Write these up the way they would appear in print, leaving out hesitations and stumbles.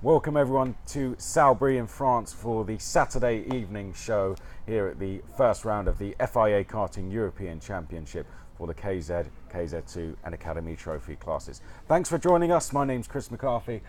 Welcome everyone to Salbris in France for the Saturday evening show here at the first round of the FIA Karting European Championship for the KZ, KZ2 and Academy Trophy classes. Thanks for joining us. My name's Chris McCarthy.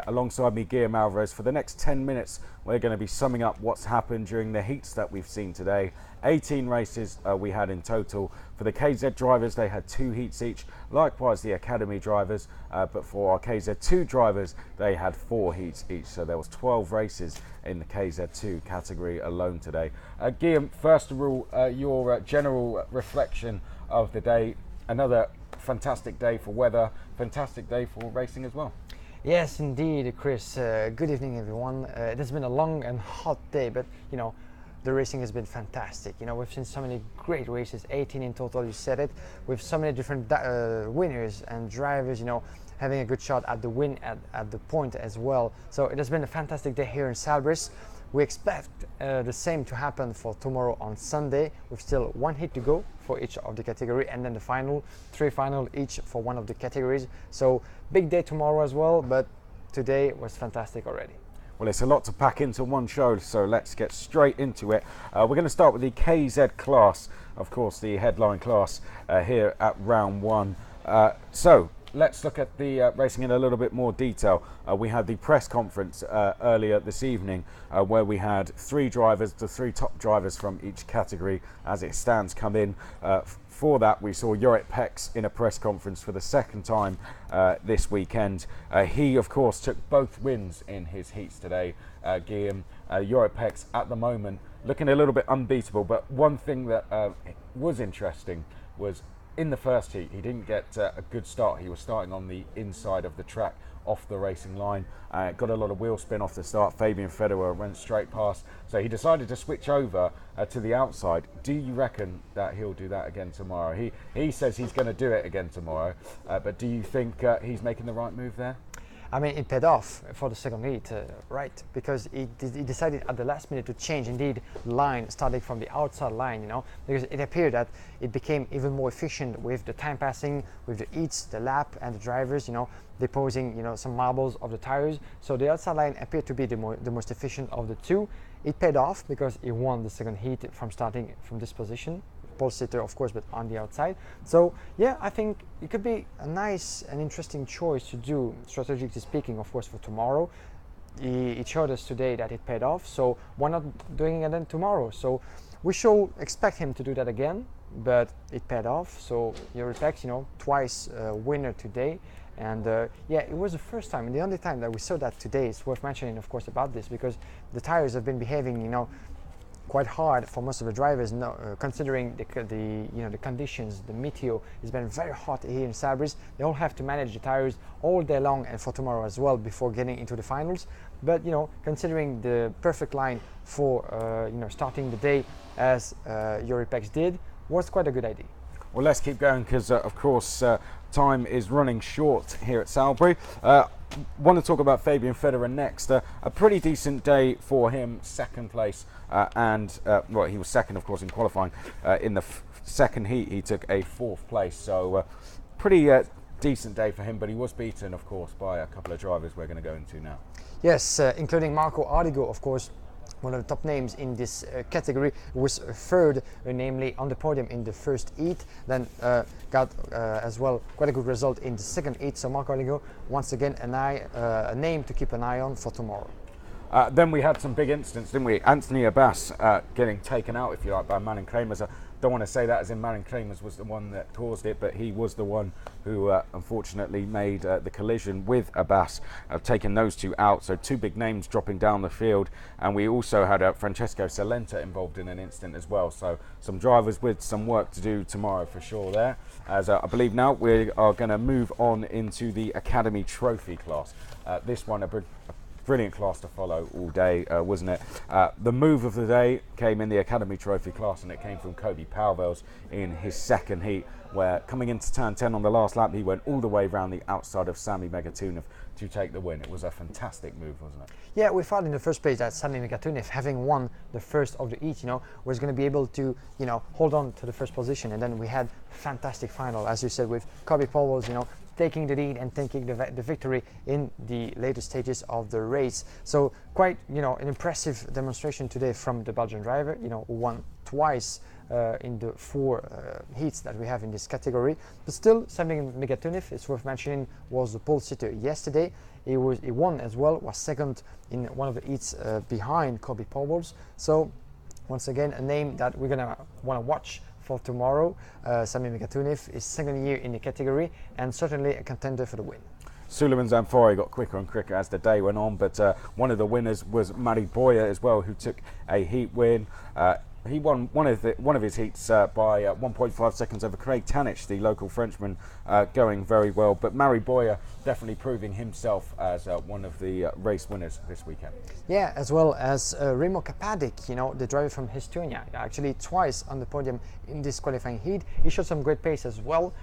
Alongside me, Guillaume Alvarez. For the next 10 minutes, we're going to be summing up what's happened during the heats that we've seen today. 18 races we had in total. For the KZ drivers, they had 2 heats each. Likewise, the Academy drivers, but for our KZ2 drivers, they had 4 heats each. So there was 12 races in the KZ2 category alone today. Guillaume, first of all, your general reflection of the day. Another fantastic day for weather, fantastic day for racing as well. Yes, indeed, Chris. Good evening, everyone. It has been a long and hot day, but you know, the racing has been fantastic. You know, we've seen so many great races, 18 in total, you said it, with so many different winners and drivers, you know, having a good shot at the win at the point as well. So it has been a fantastic day here in Salbris. We expect the same to happen for tomorrow on Sunday, with still 1 heat to go for each of the category, and then the final, 3 final each for one of the categories. So big day tomorrow as well, but today was fantastic already. Well, it's a lot to pack into one show, so let's get straight into it. We're going to start with the KZ class, of course, the headline class here at round 1. So let's look at the racing in a little bit more detail. We had the press conference earlier this evening where we had 3 drivers, the 3 top drivers from each category as it stands come in. For that, we saw Jorik Pex in a press conference for the second time this weekend. He, of course, took both wins in his heats today, Guillaume. Jorik Pex, at the moment, looking a little bit unbeatable, but one thing that was interesting was in the first heat, he didn't get a good start. He was starting on the inside of the track, off the racing line. Got a lot of wheel spin off the start. Fabian Federer went straight past. So he decided to switch over to the outside. Do you reckon that he'll do that again tomorrow? He says he's going to do it again tomorrow. But do you think he's making the right move there? I mean, it paid off for the second heat, right? Because he decided at the last minute to change, indeed, line, starting from the outside line, you know, because it appeared that it became even more efficient with the time passing, with the heats, the lap, and the drivers, you know, deposing, you know, some marbles of the tires. So the outside line appeared to be the most efficient of the 2. It paid off because he won the second heat from starting from this position. Pole sitter, of course, but on the outside. So yeah, I think it could be a nice and interesting choice to do, strategically speaking, of course, for tomorrow. It showed us today that it paid off, so why not doing it then tomorrow? So we should expect him to do that again, but it paid off. So Jorik Pex, you know, twice winner today. And yeah, it was the first time and the only time that we saw that today. It's worth mentioning, of course, about this, because the tires have been behaving, you know, quite hard for most of the drivers, considering the conditions. The meteo has been very hot here in Salbris. They all have to manage the tires all day long and for tomorrow as well before getting into the finals. But you know, considering the perfect line for you know, starting the day as Jorik Pex did, was quite a good idea. Well, let's keep going because, of course, time is running short here at Salbris. Want to talk about Fabian Federer next. A pretty decent day for him, second place, and well, he was second, of course, in qualifying. In the second heat, he took a 4th place, so pretty decent day for him. But he was beaten, of course, by a couple of drivers we're going to go into now. Yes, including Marco Ardigo, of course. One of the top names in this category, was third, namely on the podium in the first heat, then got as well quite a good result in the second heat. So Marco Ardigo, once again, a name to keep an eye on for tomorrow. Then we had some big incidents, didn't we? Anthony Abbas getting taken out, if you like, by Manon Kremers. I don't want to say that as in Manon Kremers was the one that caused it, but he was the one who unfortunately made the collision with Abbas, taking those 2 out. So 2 big names dropping down the field. And we also had Francesco Salenta involved in an incident as well. So some drivers with some work to do tomorrow for sure there. As I believe now we are going to move on into the Academy Trophy class. This one, a brilliant class to follow all day, wasn't it? The move of the day came in the Academy Trophy class, and it came from Kobe Pauwels in his second heat, where coming into turn 10 on the last lap, he went all the way around the outside of Sami Megatunov to take the win. It was a fantastic move, wasn't it? Yeah, we thought in the first place that Sami Megatunov, having won the first of the heat, you know, was going to be able to, you know, hold on to the first position. And then we had fantastic final, as you said, with Kobe Pauwels, you know, taking the lead and taking the victory in the later stages of the race. So quite, an impressive demonstration today from the Belgian driver, who won twice in the 4 heats that we have in this category. But still, Fabian Federer, it's worth mentioning, was the pole sitter yesterday. He won as well, was second in one of the heats behind Kobe Powers. So once again, a name that we're gonna want to watch for tomorrow. Fabian Federer is second year in the category and certainly a contender for the win. Suleiman Zamfari got quicker and quicker as the day went on, but one of the winners was Mari Boyer as well, who took a heat win. He won one of his heats by 1.5 seconds over Craig Tanich, the local Frenchman, going very well. But Mari Boyer definitely proving himself as one of the race winners this weekend. Yeah, as well as Remo Kapadic, the driver from Estonia, actually twice on the podium in this qualifying heat. He showed some great pace as well,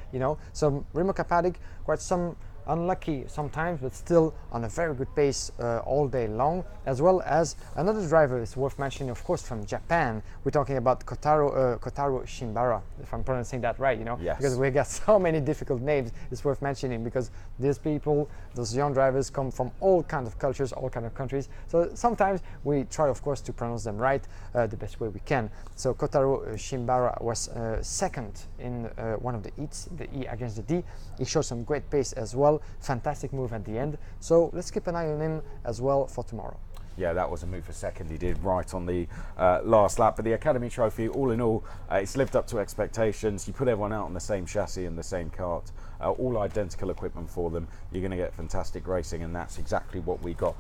So Remo Kapadic, quite some unlucky sometimes, but still on a very good pace all day long, as well as another driver is worth mentioning, of course, from Japan. We're talking about Kotaro Shimbara, if I'm pronouncing that right, Yes. Because we got so many difficult names. It's worth mentioning because these people, those young drivers, come from all kinds of cultures, all kinds of countries. So sometimes we try, of course, to pronounce them right the best way we can. So Kotaro Shimbara was second in one of the heats, the E against the D. He showed some great pace as well. Fantastic move at the end. So let's keep an eye on him as well for tomorrow. Yeah, that was a move for second. He did right on the last lap. But the Academy Trophy, all in all, it's lived up to expectations. You put everyone out on the same chassis and the same kart, all identical equipment for them. You're going to get fantastic racing, and that's exactly what we got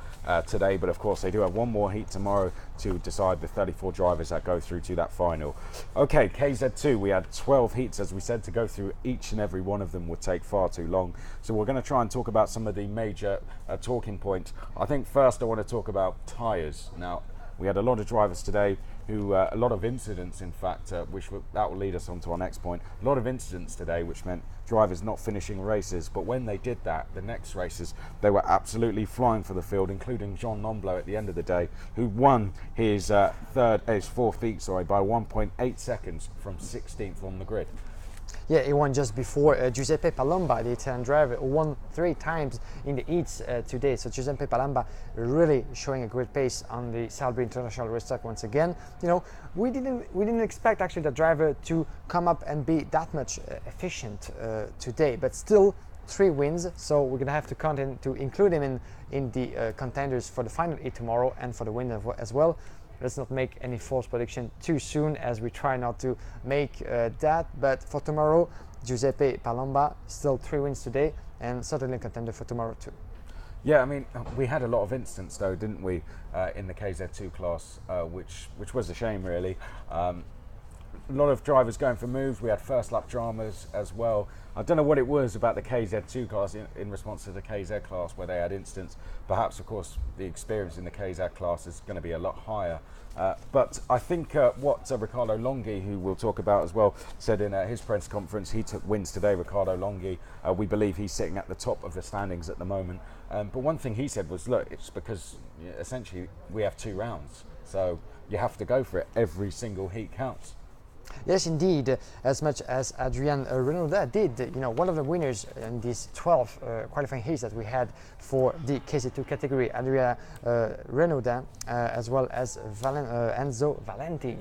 today. But of course, they do have one more heat tomorrow to decide the 34 drivers that go through to that final. Okay, KZ2, we had 12 heats, as we said, to go through. Each and every one of them would take far too long. So we're going to try and talk about some of the major talking points. I think first I want to talk about tyres. Now, we had a lot of drivers today who, a lot of incidents, in fact, that will lead us on to our next point. A lot of incidents today, which meant drivers not finishing races. But when they did that, the next races, they were absolutely flying for the field, including Jean Nomblot at the end of the day, who won his fourth heat, by 1.8 seconds from 16th on the grid. Yeah, he won just before Giuseppe Palomba, the Italian driver, who won 3 times in the heats today. So Giuseppe Palomba really showing a great pace on the Salisbury International Racetrack once again. We didn't expect actually the driver to come up and be that much efficient today, but still 3 wins. So we're gonna have to include him in the contenders for the final heat tomorrow and for the win as well. Let's not make any false prediction too soon, as we try not to make that. But for tomorrow, Giuseppe Palomba, still 3 wins today, and certainly a contender for tomorrow too. Yeah, I mean, we had a lot of incidents though, didn't we, in the KZ2 class, which was a shame, really. A lot of drivers going for moves. We had first lap dramas as well. I don't know what it was about the KZ2 class in response to the KZ class where they had incidents. Perhaps, of course, the experience in the KZ class is going to be a lot higher. But I think what Riccardo Longhi, who we'll talk about as well, said in his press conference, he took wins today, Riccardo Longhi. We believe he's sitting at the top of the standings at the moment. But one thing he said was, look, it's because essentially we have 2 rounds. So you have to go for it. Every single heat counts. Yes, indeed, as much as Adrien Renaudin did. One of the winners in these 12 qualifying heats that we had for the KZ2 category, Adrien Renaudin, as well as Enzo Valenti.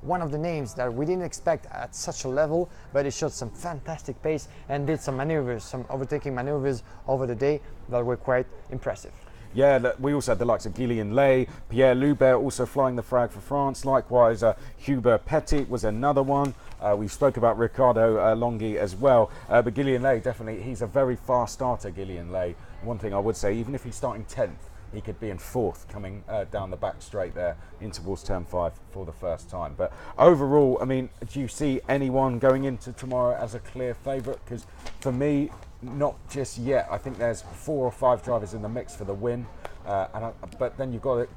One of the names that we didn't expect at such a level, but he showed some fantastic pace and did some maneuvers, some overtaking maneuvers over the day that were quite impressive. Yeah, we also had the likes of Guillaume Lay, Pierre Loubert also flying the flag for France. Likewise, Hubert Petit was another one. We spoke about Riccardo Longhi as well. But Guillaume Lay, definitely, he's a very fast starter, Guillaume Lay. One thing I would say, even if he's starting 10th, he could be in 4th coming down the back straight there in towards turn 5 for the first time. But overall, I mean, do you see anyone going into tomorrow as a clear favourite? Because for me, not just yet. I think there's 4 or 5 drivers in the mix for the win, but then you've got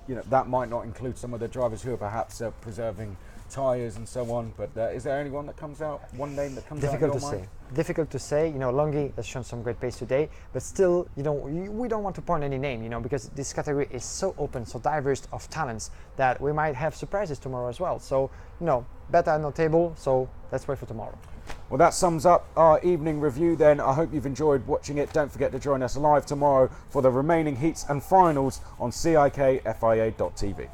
to, that might not include some of the drivers who are perhaps preserving tyres and so on. But is there anyone that comes out? One name that comes out? Difficult to say. Longhi has shown some great pace today, but still, we don't want to point any name, because this category is so open, so diverse of talents that we might have surprises tomorrow as well. So, better no table. So let's wait for tomorrow. Well, that sums up our evening review then. I hope you've enjoyed watching it. Don't forget to join us live tomorrow for the remaining heats and finals on CIKFIA.tv.